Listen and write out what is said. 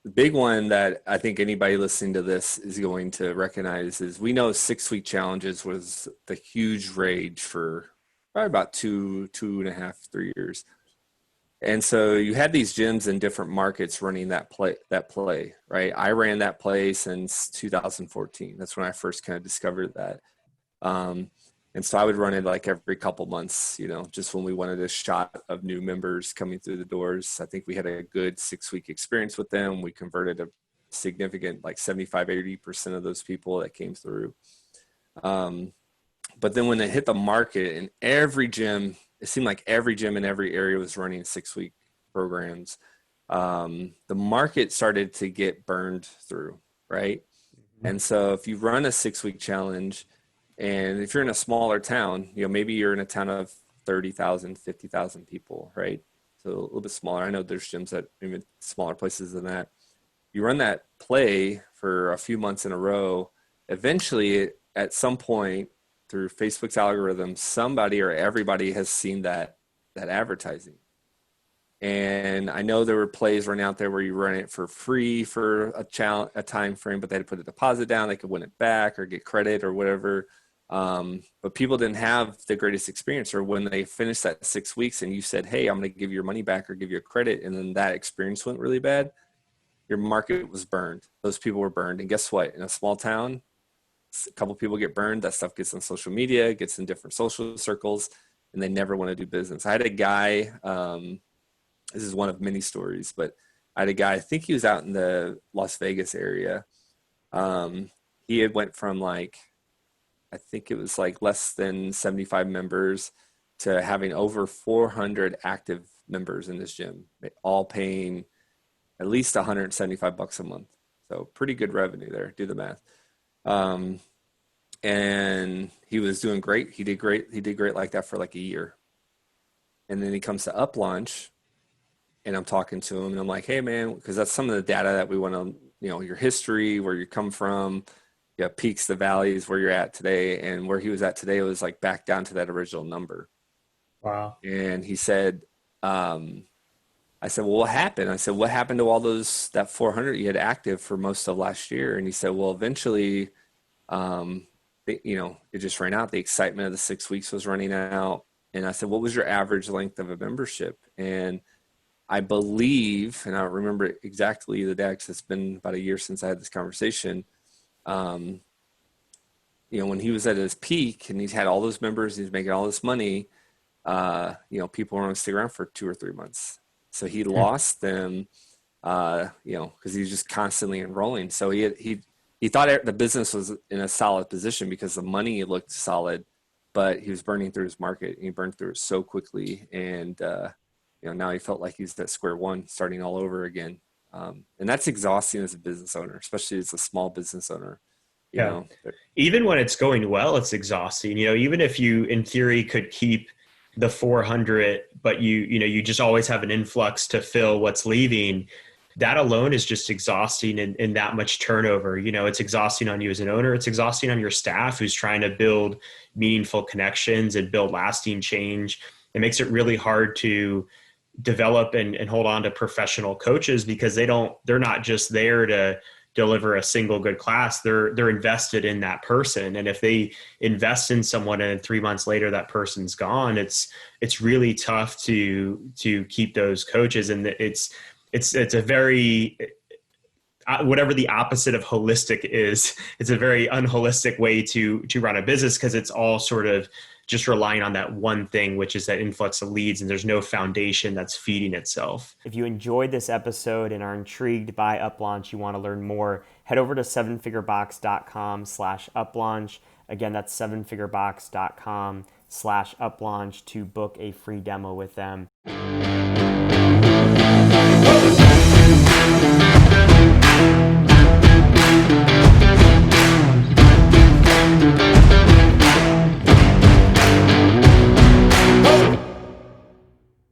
The big one that I think anybody listening to this is going to recognize is we know 6 week challenges was the huge rage for probably about 2.5, 3 years. And so you had these gyms in different markets running that play, right? I ran that play since 2014. That's when I first kind of discovered that. Um, and so I would run it like every couple months, just when we wanted a shot of new members coming through the doors. I think we had a good 6 week experience with them. We converted a significant, like 75, 80% of those people that came through. Um, but then when it hit the market and every gym, it seemed like every gym in every area was running 6 week programs. The market started to get burned through, right? Mhm. And so if you run a 6 week challenge, and if you're in a smaller town, maybe you're in a town of 30,000, 50,000 people, right? So a little bit smaller. I know there's gyms that even smaller places than that. You run that play for a few months in a row. Eventually, at some point, through Facebook's algorithm, somebody or everybody has seen that advertising. And I know there were plays running out there where you run it for free for a time frame, but they had to put a deposit down. They could win it back or get credit or whatever. But people didn't have the greatest experience, or when they finished that 6 weeks and you said, "Hey, I'm going to give you your money back or give you a credit," and then that experience went really bad, your market was burned. Those people were burned. And guess what? In a small town, a couple people get burned. That stuff gets on social media, gets in different social circles, and they never want to do business. I had a guy. This is one of many stories, but I had a guy. I think he was out in the Las Vegas area. He had went from like, I think it was like less than 75 members to having over 400 active members in this gym, all paying at least $175 a month. So pretty good revenue there. Do the math. Um, and he was doing great. He did great. He did great like that for like a year. And then he comes to Uplaunch, and I'm talking to him and I'm like, "Hey man," because that's some of the data that we want to, your history, where you come from, peaks, the valleys, where you're at today. And where he was at today was like back down to that original number. Wow. And he said, um, I said, "Well, what happened?" I said, "What happened to all that 400 you had active for most of last year?" And he said, "Well, eventually, um, it just ran out. The excitement of the 6 weeks was running out." And I said, "What was your average length of a membership?" And I believe, and I don't remember exactly the day because it's been about a year since I had this conversation. Um, when he was at his peak and he's had all those members, he's making all this money. People were going to stick around for 2 or 3 months. So he Hmm. lost them, because he was just constantly enrolling. So he thought the business was in a solid position because the money looked solid, but he was burning through his market, and he burned through it so quickly. And, now he felt like he's at square one, starting all over again. And that's exhausting as a business owner, especially as a small business owner, you Yeah. know. Even when it's going well, it's exhausting. Even if you, in theory, could keep the 400, but you just always have an influx to fill what's leaving. That alone is just exhausting and that much turnover. It's exhausting on you as an owner. It's exhausting on your staff who's trying to build meaningful connections and build lasting change. It makes it really hard to develop and hold on to professional coaches because they're not just there to deliver a single good class. They're invested in that person. And if they invest in someone and 3 months later that person's gone, it's really tough to keep those coaches. And it's a very whatever the opposite of holistic is, it's a very unholistic way to run a business because it's all sort of just relying on that one thing, which is that influx of leads, and there's no foundation that's feeding itself. If you enjoyed this episode and are intrigued by Uplaunch, you want to learn more, head over to sevenfigurebox.com/uplaunch. Again, that's sevenfigurebox.com/uplaunch to book a free demo with them.